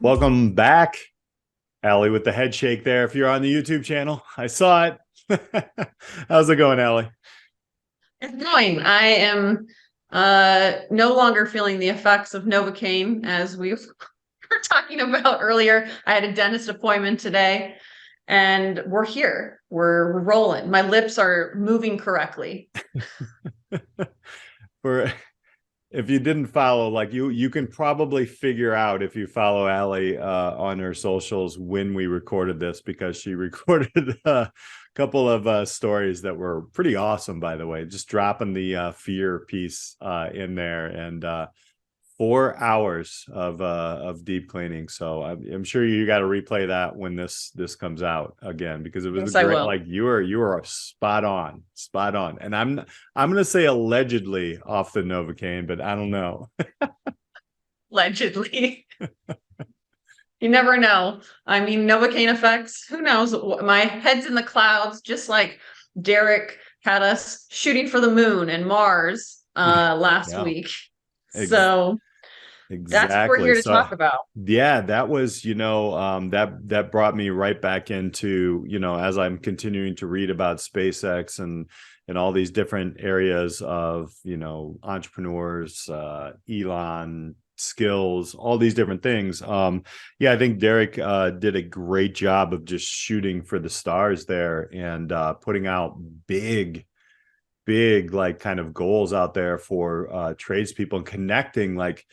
Welcome back, Allie, with the head shake there. If you're on the YouTube channel, I saw it. How's it going, Allie? It's going. I am no longer feeling the effects of Novocaine, as we were talking about earlier. I had a dentist appointment today, and we're here. We're rolling. My lips are moving correctly. For if you didn't follow, like you can probably figure out if you follow Allie on her socials when we recorded this, because she recorded a couple of stories that were pretty awesome, by the way, just dropping the fear piece in there, and 4 hours of deep cleaning. So I'm sure you got to replay that when this comes out again, because it was Yes, a I great, will. like you were spot on. And I'm gonna say allegedly off the Novocaine, but I don't know. Allegedly. You never know. I mean, Novocaine effects, who knows? My head's in the clouds, just like Derrick had us shooting for the moon and Mars last Yeah, week. ex So that's what we're exactly. here to So talk about. yeah, that was, that brought me right back into, as I'm continuing to read about SpaceX and all these different areas of, entrepreneurs, Elon skills, all these different things. Yeah, I think Derrick did a great job of just shooting for the stars there, and putting out big like kind of goals out there for tradespeople, and connecting, like,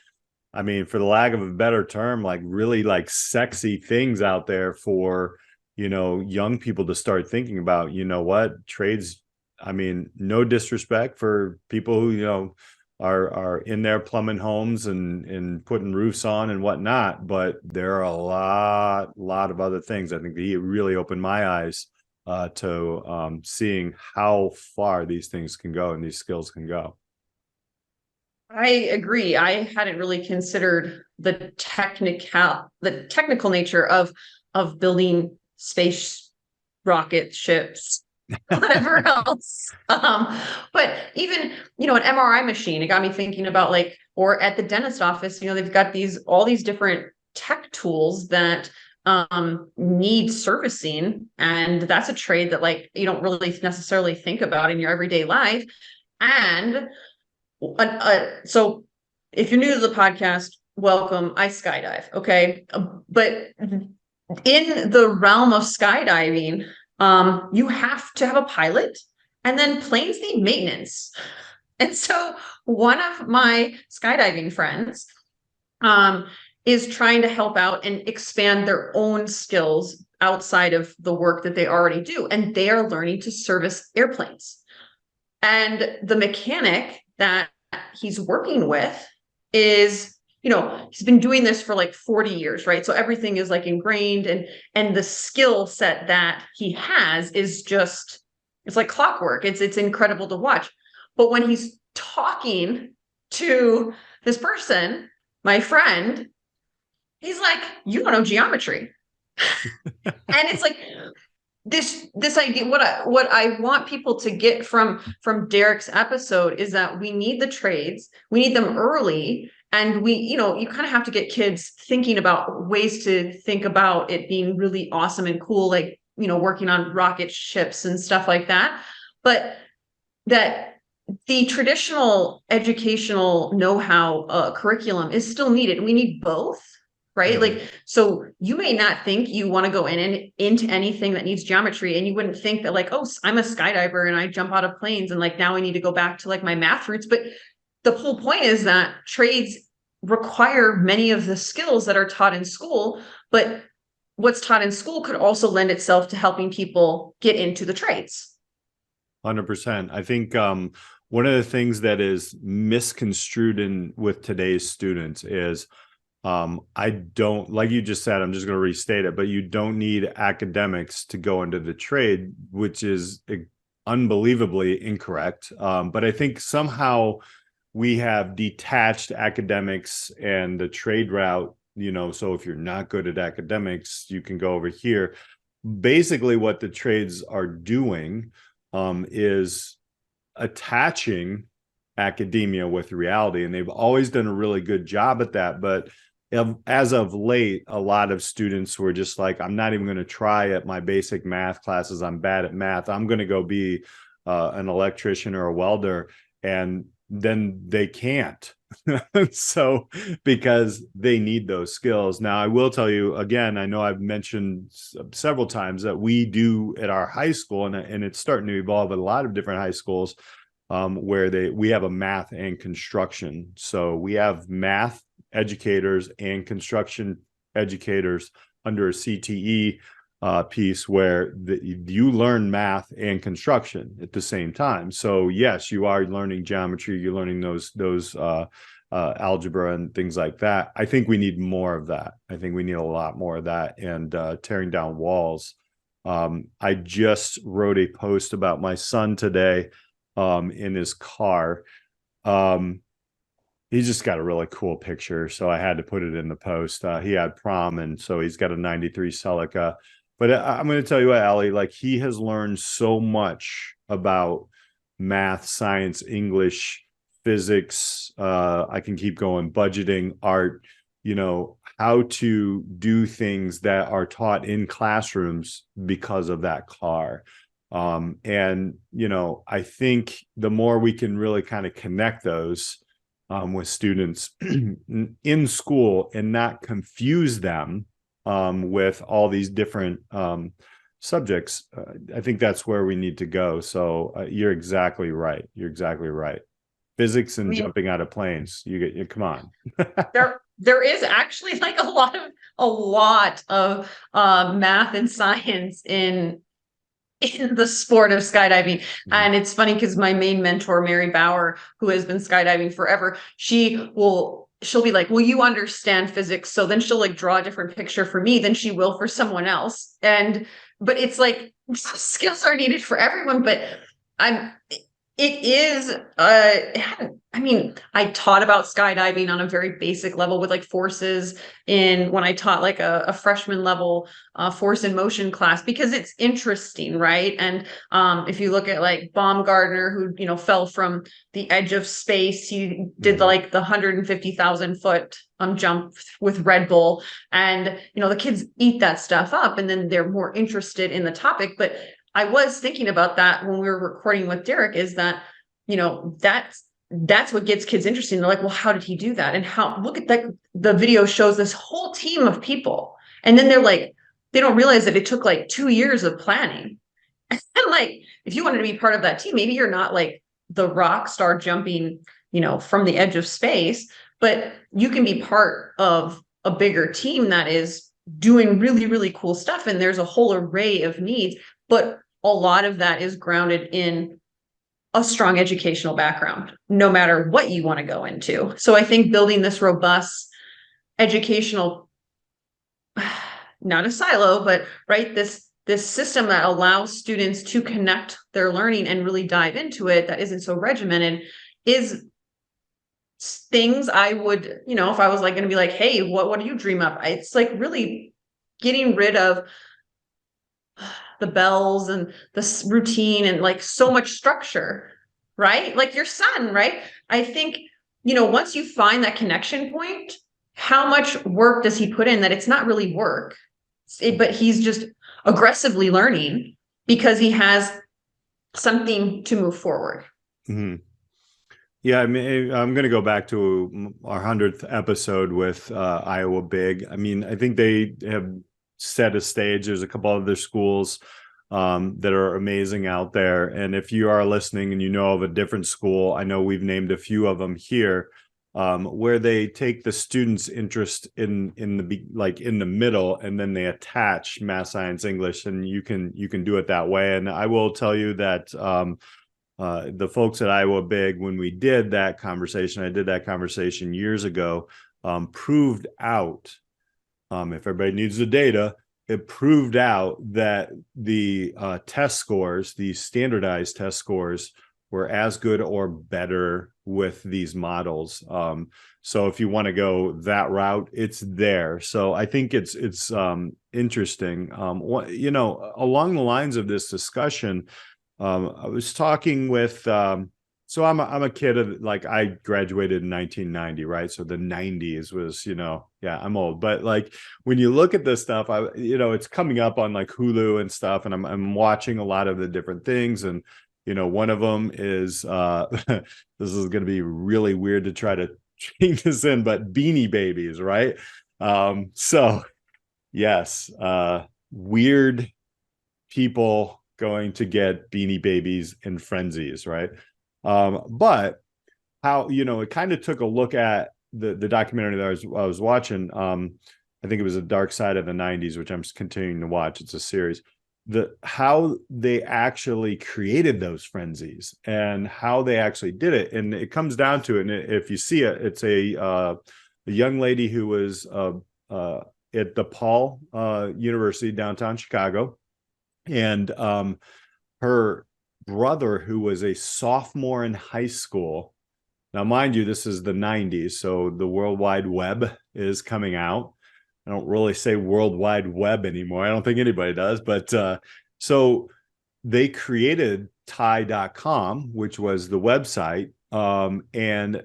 I mean, for the lack of a better term, like really like sexy things out there for, young people to start thinking about. You know what? Trades, I mean, no disrespect for people who, are in there plumbing homes and putting roofs on and whatnot, but there are a lot of other things. I think that he really opened my eyes to seeing how far these things can go and these skills can go. I agree. I hadn't really considered the technical nature of building space rocket ships, whatever else. But even, an MRI machine, it got me thinking about, like, or at the dentist office, they've got all these different tech tools that need servicing, and that's a trade that, like, you don't really necessarily think about in your everyday life. And so if you're new to the podcast, welcome. I skydive. Okay. But in the realm of skydiving, you have to have a pilot, and then planes need maintenance. And so one of my skydiving friends is trying to help out and expand their own skills outside of the work that they already do. And they are learning to service airplanes. And the mechanic that he's working with is, he's been doing this for like 40 years, right? So everything is like ingrained, and the skill set that he has is just, it's like clockwork. It's incredible to watch. But when he's talking to this person, my friend, he's like, you don't know geometry. And it's like, this idea, what I want people to get from Derrick's episode is that we need the trades, we need them early, and you kind of have to get kids thinking about ways to think about it being really awesome and cool, like, working on rocket ships and stuff like that. But that the traditional educational know-how curriculum is still needed. We need both, right? Mhm. Like, so you may not think you want to go in and into anything that needs geometry, and you wouldn't think that, like, oh, I'm a skydiver and I jump out of planes, and like now I need to go back to like my math roots. But the whole point is that trades require many of the skills that are taught in school, but what's taught in school could also lend itself to helping people get into the trades. 100%. I think one of the things that is misconstrued in with today's students is, I don't, like you just said, I'm just going to restate it, but you don't need academics to go into the trade, which is unbelievably incorrect. But I think somehow we have detached academics and the trade route, so if you're not good at academics, you can go over here. Basically, what the trades are doing is attaching academia with reality, and they've always done a really good job at that. But as of late, a lot of students were just like, I'm not even going to try at my basic math classes. I'm bad at math. I'm going to go be an electrician or a welder. And then they can't. So, because they need those skills. Now, I will tell you again, I know I've mentioned several times that we do at our high school, and it's starting to evolve at a lot of different high schools, where we have a math and construction. So we have math educators and construction educators under a CTE piece where you learn math and construction at the same time. So yes, you are learning geometry, you're learning those algebra and things like that. I think we need more of that. I think we need a lot more of that, and tearing down walls. I just wrote a post about my son today in his car. He just got a really cool picture, so I had to put it in the post. He had prom, and so he's got a 93 Celica. But I'm going to tell you what, Alli, like, he has learned so much about math, science, English, physics. I can keep going, budgeting, art, how to do things that are taught in classrooms because of that car. And, I think the more we can really kind of connect those with students in school and not confuse them with all these different subjects, I think that's where we need to go. So you're exactly right. You're exactly right. Physics and jumping out of planes. You come on. There is actually like a lot of math and science in the sport of skydiving. And it's funny because my main mentor, Mary Bauer, who has been skydiving forever, she'll be like, well, you understand physics. So then she'll like draw a different picture for me than she will for someone else. But it's like skills are needed for everyone, but it is, I taught about skydiving on a very basic level with like forces when I taught like a freshman level force and motion class, because it's interesting, right? And if you look at like Baumgartner, who, fell from the edge of space, he did like the 150,000 foot jump with Red Bull, and, the kids eat that stuff up and then they're more interested in the topic. But I was thinking about that when we were recording with Derrick, is that, that's what gets kids interested. They're like, well, how did he do that? And look at that. The video shows this whole team of people. And then they're like, they don't realize that it took like 2 years of planning. And like, if you wanted to be part of that team, maybe you're not like the rock star jumping, from the edge of space, but you can be part of a bigger team that is doing really, really cool stuff. And there's a whole array of needs, but a lot of that is grounded in a strong educational background, no matter what you want to go into. So I think building this robust educational, not a silo, but right, this system that allows students to connect their learning and really dive into it, that isn't so regimented, is things I would, if I was like going to be like, hey, what do you dream up? It's like really getting rid of the bells and the routine and like so much structure, right? Like your son, right? I think, once you find that connection point, how much work does he put in that it's not really work, but he's just aggressively learning because he has something to move forward. Mm-hmm. Yeah, I'm going to go back to our 100th episode with Iowa Big. I think they have set a stage. There's a couple other schools that are amazing out there. And if you are listening and you know of a different school, I know we've named a few of them here, where they take the students' interest in the middle, and then they attach math, science, English, and you can do it that way. And I will tell you that the folks at Iowa Big, when we did that conversation, I did that conversation years ago, proved out, if everybody needs the data, it proved out that the test scores, the standardized test scores, were as good or better with these models. So if you want to go that route, it's there. So I think it's interesting. Along the lines of this discussion, I was talking with So I'm a kid of, like, I graduated in 1990, right? So the 90s was, yeah, I'm old. But like when you look at this stuff, it's coming up on like Hulu and stuff, and I'm watching a lot of the different things. And one of them is this is going to be really weird to try to change this in, but Beanie Babies, right? So yes, weird people going to get Beanie Babies in frenzies, right? But how, it kind of took a look at the documentary that I was watching. I think it was The Dark Side of the 90s, which I'm continuing to watch. It's a series. How they actually created those frenzies and how they actually did it. And it comes down to it. And if you see it, it's a young lady who was at DePaul University, downtown Chicago. And her brother, who was a sophomore in high school. Now, mind you, this is the 90s, so the World Wide Web is coming out. I don't really say World Wide Web anymore. I don't think anybody does. But so they created Thai.com, which was the website. And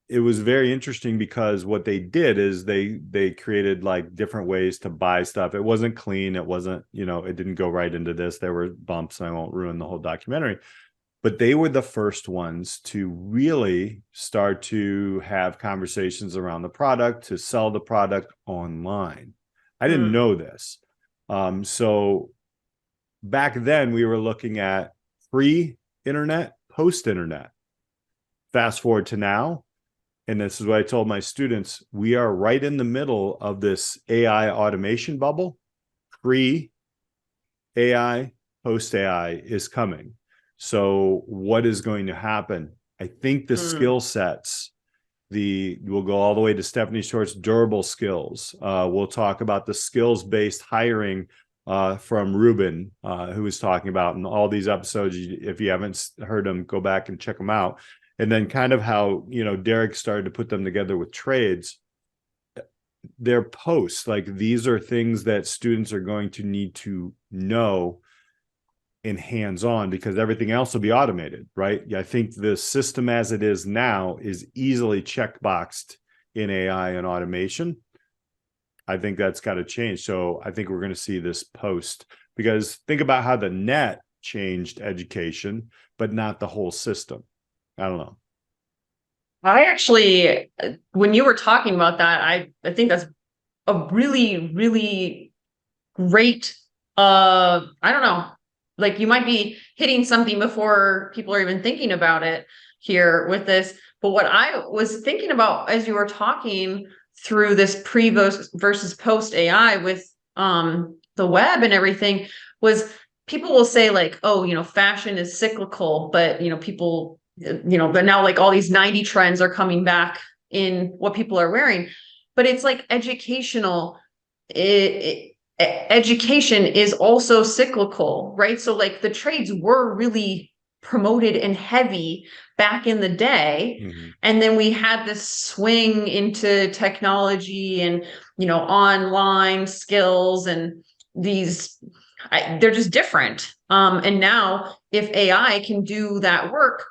it was very interesting because what they did is they created like different ways to buy stuff. It wasn't clean. It wasn't, it didn't go right into this. There were bumps, and I won't ruin the whole documentary. But they were the first ones to really start to have conversations around the product, to sell the product online. I didn't know this. So back then we were looking at pre-internet, post-internet. Fast forward to now, and this is what I told my students, we are right in the middle of this AI automation bubble. Pre-AI, post-AI is coming. So what is going to happen? I think the skill sets, we'll go all the way to Stephanie Short's durable skills. We'll talk about the skills-based hiring from Ruben, who was talking about in all these episodes. If you haven't heard them, go back and check them out. And then kind of how, Derrick started to put them together with trades. Their posts, like, these are things that students are going to need to know in hands-on, because everything else will be automated, right? I think the system as it is now is easily checkboxed in AI and automation. I think that's got to change. So I think we're going to see this post, because think about how the net changed education, but not the whole system. I don't know. I actually, when you were talking about that, I think that's a really, really great, I don't know, like you might be hitting something before people are even thinking about it here with this. But what I was thinking about as you were talking through this pre versus post AI with the web and everything was, people will say like, oh, fashion is cyclical, but people, but now like all these 90 trends are coming back in what people are wearing. But it's like education is also cyclical, right? So like the trades were really promoted and heavy back in the day. And then we had this swing into technology and, online skills, and they're just different. And now if AI can do that work,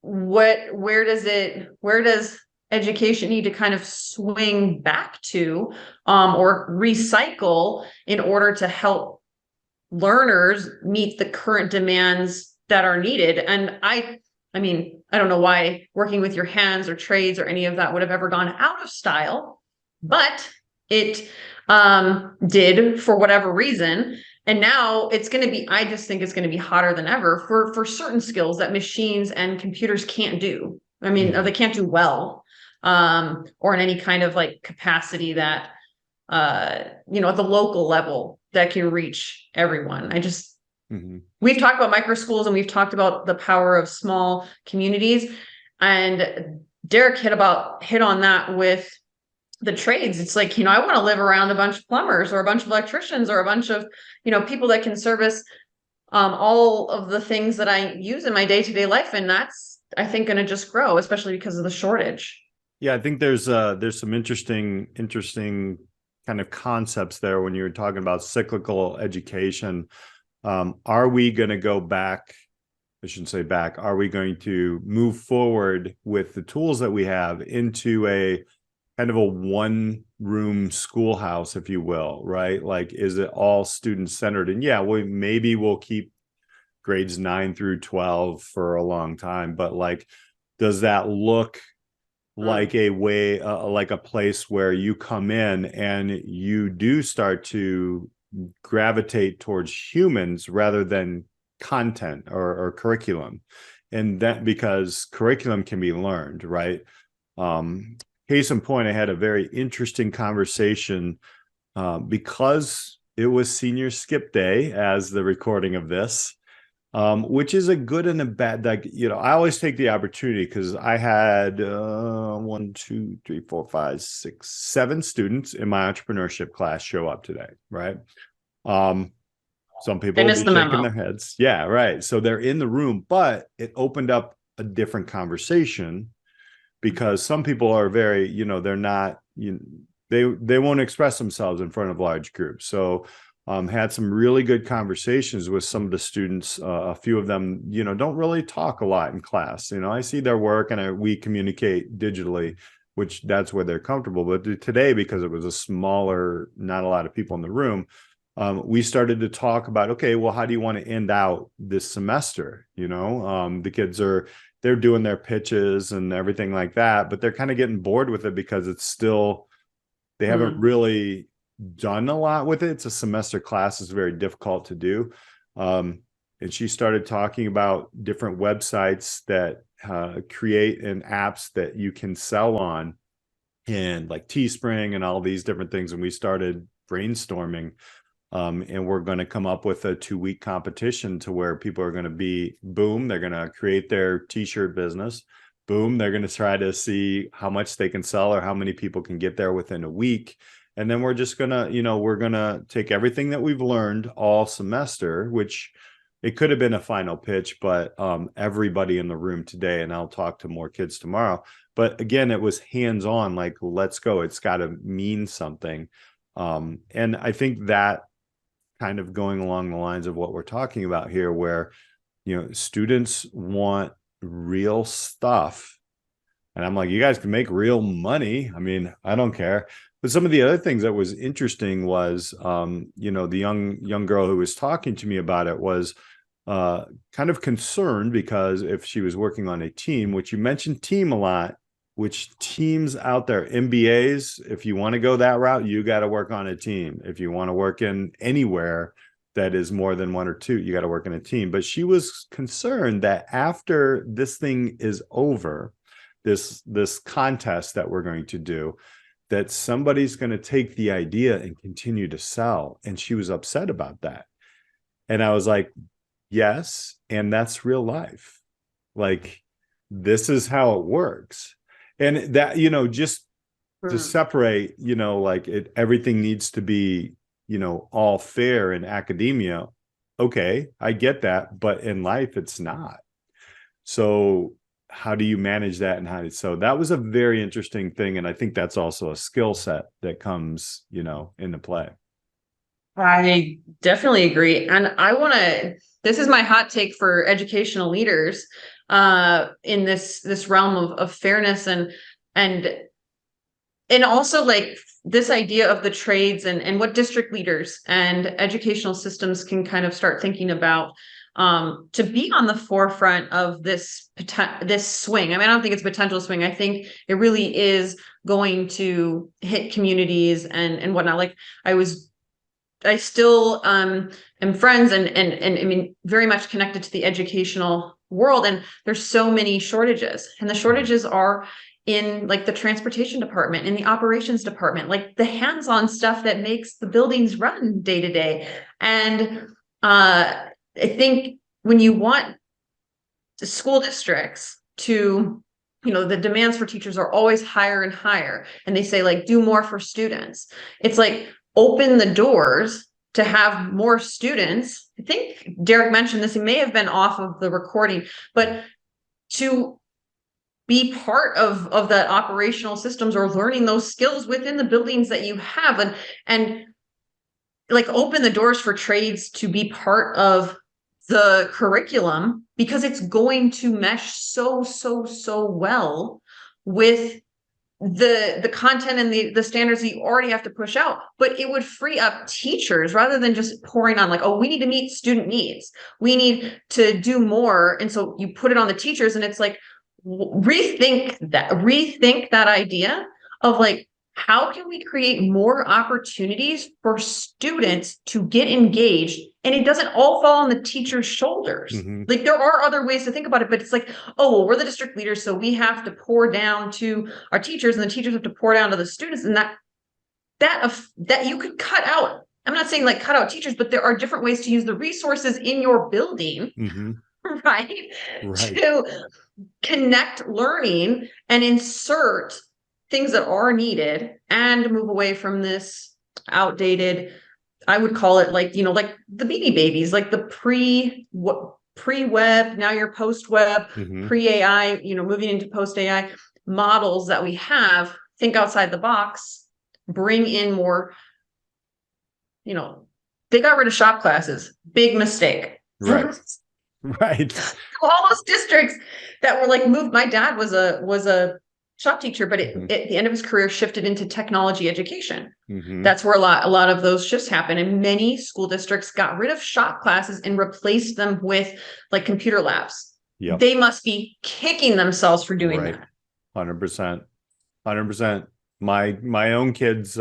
where does education need to kind of swing back to, or recycle in order to help learners meet the current demands that are needed? And I mean, I don't know why working with your hands or trades or any of that would have ever gone out of style, but it did for whatever reason. And now it's going to be, I just think it's going to be hotter than ever for certain skills that machines and computers can't do. I mean, or they can't do well, or in any kind of like capacity that, at the local level that can reach everyone. We've talked about micro schools, and we've talked about the power of small communities, and Derrick hit on that with the trades. It's like, I want to live around a bunch of plumbers or a bunch of electricians or a bunch of, people that can service all of the things that I use in my day-to-day life. And that's, I think, going to just grow, especially because of the shortage. Yeah, I think there's some interesting kind of concepts there when you were talking about cyclical education. Are we going to go back I shouldn't say back, are we going to move forward with the tools that we have into a kind of a one room schoolhouse, if you will, right? Like, is it all student centered? And yeah, maybe we'll keep grades 9 through 12 for a long time, but like, does that look like a way, like a place where you come in and you do start to gravitate towards humans rather than content or curriculum? And that, because curriculum can be learned, right? Case in point, I had a very interesting conversation because it was senior skip day as the recording of this, which is a good and a bad. Like, you know, I always take the opportunity because I had 1, 2, 3, 4, 5, 6, 7 students in my entrepreneurship class show up today, right? Some people will be shaking their heads. Yeah, right. So they're in the room, but it opened up a different conversation because some people are very, you know, they're not, they won't express themselves in front of large groups. So had some really good conversations with some of the students. A few of them, you know, don't really talk a lot in class. You know, I see their work and we communicate digitally, which that's where they're comfortable. But today, because it was a smaller, not a lot of people in the room, we started to talk about, okay, well, how do you want to end out this semester? You know, the kids they're doing their pitches and everything like that, but they're kind of getting bored with it because it's still, they haven't really done a lot with it. It's a semester class, is very difficult to do. And she started talking about different websites that create and apps that you can sell on, and like Teespring and all these different things. And we started brainstorming. And we're going to come up with a 2-week competition to where people are going to be, boom, they're going to create their t-shirt business. Boom, they're going to try to see how much they can sell or how many people can get there within a week. And then we're just going to, you know, we're going to take everything that we've learned all semester, which it could have been a final pitch, but everybody in the room today, and I'll talk to more kids tomorrow. But again, it was hands-on, like, let's go. It's got to mean something. And I think that kind of going along the lines of what we're talking about here, where, you know, students want real stuff. And I'm like, you guys can make real money. I mean, I don't care. But some of the other things that was interesting was, you know, the young girl who was talking to me about it was kind of concerned because if she was working on a team, which you mentioned team a lot, which teams out there, MBAs, if you want to go that route, you got to work on a team. If you want to work in anywhere that is more than 1 or 2, you got to work in a team. But she was concerned that after this thing is over, this contest that we're going to do, that somebody's going to take the idea and continue to sell. And she was upset about that. And I was like, yes, and that's real life. Like, this is how it works. And that, you know, just to separate, you know, like everything needs to be, you know, all fair in academia. Okay, I get that, but in life, it's not. So how do you manage that? And so that was a very interesting thing. And I think that's also a skill set that comes, you know, into play. I definitely agree. And this is my hot take for educational leaders in this realm of fairness and also like this idea of the trades and what district leaders and educational systems can kind of start thinking about to be on the forefront of this swing. I mean, I don't think it's a potential swing. I think it really is going to hit communities and whatnot. Like I still am friends and I mean, very much connected to the educational world. And there's so many shortages, and the shortages are in like the transportation department, in the operations department, like the hands-on stuff that makes the buildings run day to day. And I think when you want the school districts to, you know, the demands for teachers are always higher and higher. And they say like, do more for students. It's like, open the doors to have more students. I think Derrick mentioned this, he may have been off of the recording, but to be part of that operational systems or learning those skills within the buildings that you have and like open the doors for trades to be part of the curriculum because it's going to mesh so well with the content and the standards that you already have to push out. But it would free up teachers rather than just pouring on like, oh, we need to meet student needs, we need to do more, and so you put it on the teachers, and it's like, rethink that idea of like, how can we create more opportunities for students to get engaged, and it doesn't all fall on the teacher's shoulders. Mm-hmm. Like, there are other ways to think about it, but it's like, oh, well, we're the district leaders, so we have to pour down to our teachers, and the teachers have to pour down to the students, and that you could cut out. I'm not saying like cut out teachers, but there are different ways to use the resources in your building, Mm-hmm. right? Right. To connect learning and insert things that are needed and move away from this outdated, I would call it like, like the Beanie Babies, like the pre-web, now you're post-web, Mm-hmm. pre-AI, moving into post-AI models that we have. Think outside the box, bring in more, they got rid of shop classes. Big mistake. Right. Right. All those districts that were like moved. My dad was a shop teacher, but at the end of his career shifted into technology education. Mm-hmm. That's where a lot of those shifts happen. And many school districts got rid of shop classes and replaced them with like computer labs. Yep. They must be kicking themselves for doing that. 100%. 100%. My own kids,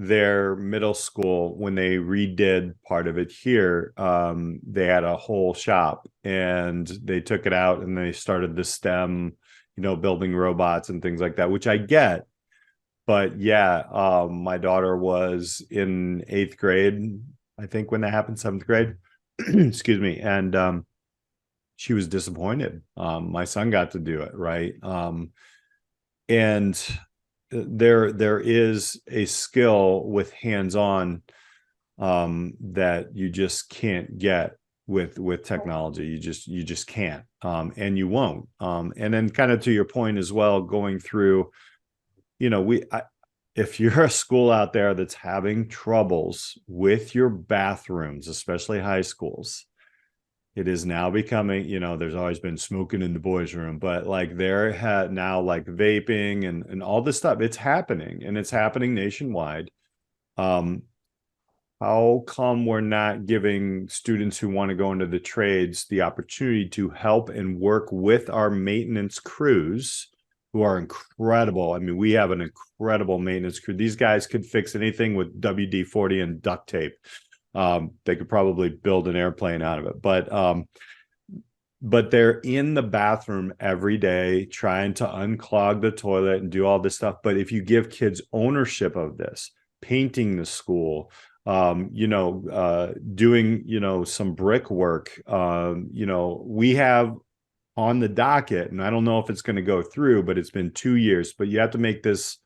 their middle school, when they redid part of it here, they had a whole shop, and they took it out and they started the STEM, building robots and things like that, which I get. But yeah, my daughter was in 8th grade, I think, when that happened, 7th grade, excuse me. And she was disappointed. My son got to do it, right? And there is a skill with hands-on that you just can't get with technology. You just can't, and you won't. And then kind of to your point as well, going through, if you're a school out there that's having troubles with your bathrooms, especially high schools, it is now becoming, there's always been smoking in the boys' room, but like there had now like vaping and all this stuff. It's happening, and it's happening nationwide. How come we're not giving students who want to go into the trades the opportunity to help and work with our maintenance crews, who are incredible? I mean, we have an incredible maintenance crew. These guys could fix anything with WD-40 and duct tape. They could probably build an airplane out of it, but they're in the bathroom every day trying to unclog the toilet and do all this stuff. But if you give kids ownership of this, painting the school, doing, some brickwork, we have on the docket, and I don't know if it's going to go through, but it's been 2 years, but you have to make this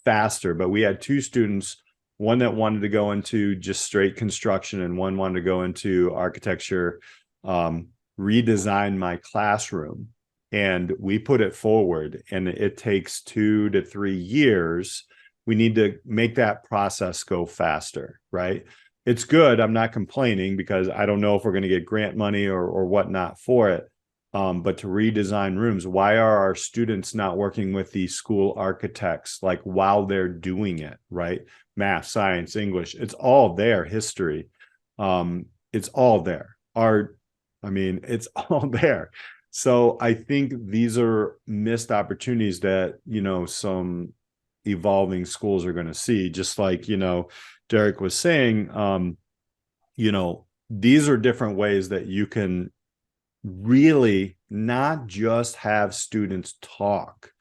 faster. But we had 2 students, one that wanted to go into just straight construction and one wanted to go into architecture, redesign my classroom. And we put it forward, and it takes 2 to 3 years. We need to make that process go faster, right? It's good. I'm not complaining, because I don't know if we're going to get grant money or whatnot for it. But to redesign rooms, why are our students not working with the school architects, like while they're doing it, right? Math, science, English, it's all there. History, it's all there. Art, it's all there. So I think these are missed opportunities that, some evolving schools are going to see. Just like, Derrick was saying, these are different ways that you can really not just have students talk.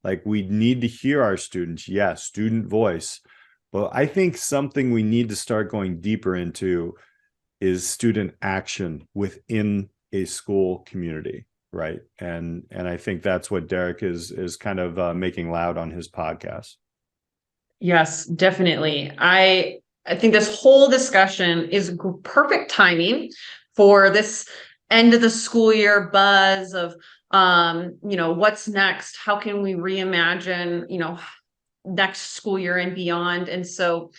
Like, we need to hear our students. Yes, student voice. But I think something we need to start going deeper into is student action within a school community, right? And I think that's what Derrick is kind of making loud on his podcast. Yes, definitely. I think this whole discussion is perfect timing for this end of the school year buzz of, what's next? How can we reimagine, next school year and beyond? And so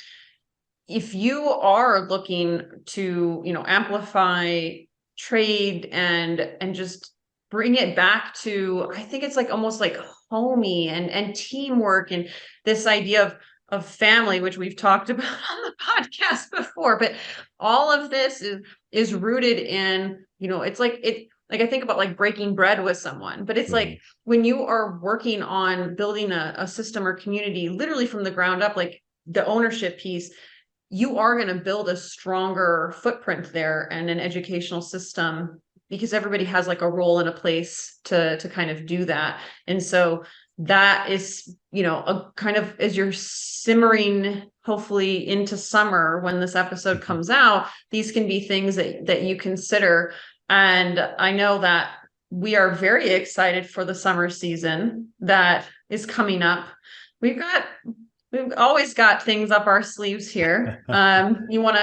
if you are looking to, amplify trade and just bring it back to, I think it's like almost like homey and teamwork and this idea of family, which we've talked about on the podcast before. But all of this is rooted in, it's like like I think about like breaking bread with someone, but it's like when you are working on building a system or community literally from the ground up, like the ownership piece, you are going to build a stronger footprint there and an educational system, because everybody has like a role and a place to kind of do that. And so that is, a kind of, as you're simmering, hopefully into summer, when this episode comes out, these can be things that you consider. And I know that we are very excited for the summer season that is coming up. We've always got things up our sleeves here. You want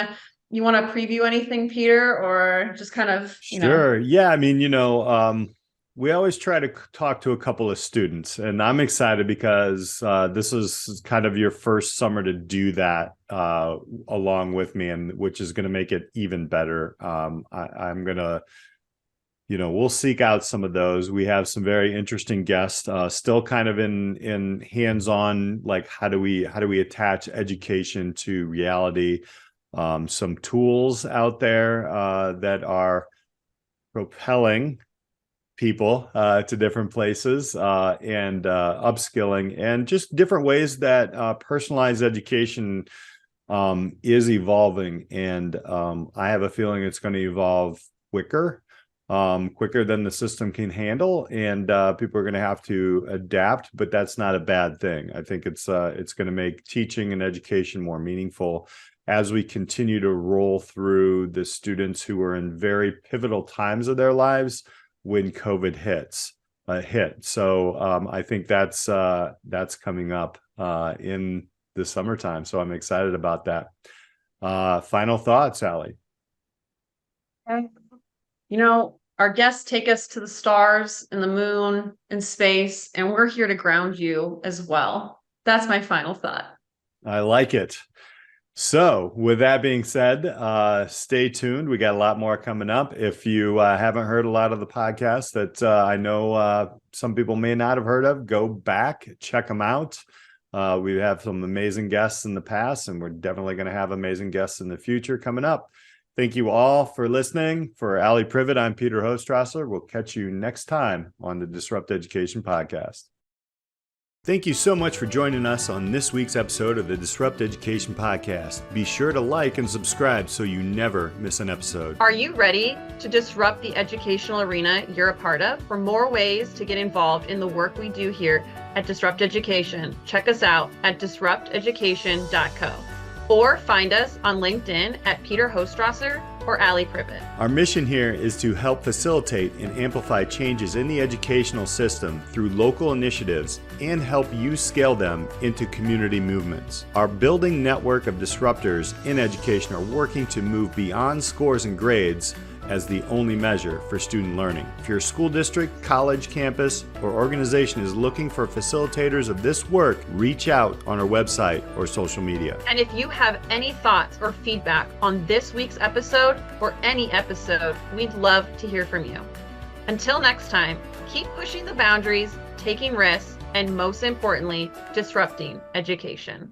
to preview anything, Peter, or just kind of, Sure. Yeah. I mean, we always try to talk to a couple of students, and I'm excited because this is kind of your first summer to do that along with me, and which is going to make it even better. I'm going to, we'll seek out some of those. We have some very interesting guests, still kind of in hands-on, like how do we attach education to reality? Some tools out there that are propelling people to different places and upskilling, and just different ways that personalized education is evolving. And I have a feeling it's going to evolve quicker than the system can handle, and people are going to have to adapt, but that's not a bad thing. I think it's going to make teaching and education more meaningful as we continue to roll through the students who are in very pivotal times of their lives when COVID hit. So I think that's coming up in the summertime. So I'm excited about that. Final thoughts, Alli? Our guests take us to the stars and the moon and space, and we're here to ground you as well. That's my final thought. I like it. So with that being said, stay tuned. We got a lot more coming up. If you haven't heard a lot of the podcasts that I know some people may not have heard of, go back, check them out. We have some amazing guests in the past, and we're definitely going to have amazing guests in the future coming up. Thank you all for listening. For Alli Privitt, I'm Peter Hostrawser. We'll catch you next time on the Disrupt Education Podcast. Thank you so much for joining us on this week's episode of the Disrupt Education Podcast. Be sure to like and subscribe so you never miss an episode. Are you ready to disrupt the educational arena you're a part of? For more ways to get involved in the work we do here at Disrupt Education, check us out at disrupteducation.co. or find us on LinkedIn at Peter Hostrawser or Alli Privitt. Our mission here is to help facilitate and amplify changes in the educational system through local initiatives and help you scale them into community movements. Our building network of disruptors in education are working to move beyond scores and grades as the only measure for student learning. If your school district, college, campus, or organization is looking for facilitators of this work, reach out on our website or social media. And if you have any thoughts or feedback on this week's episode or any episode, we'd love to hear from you. Until next time, keep pushing the boundaries, taking risks, and most importantly, disrupting education.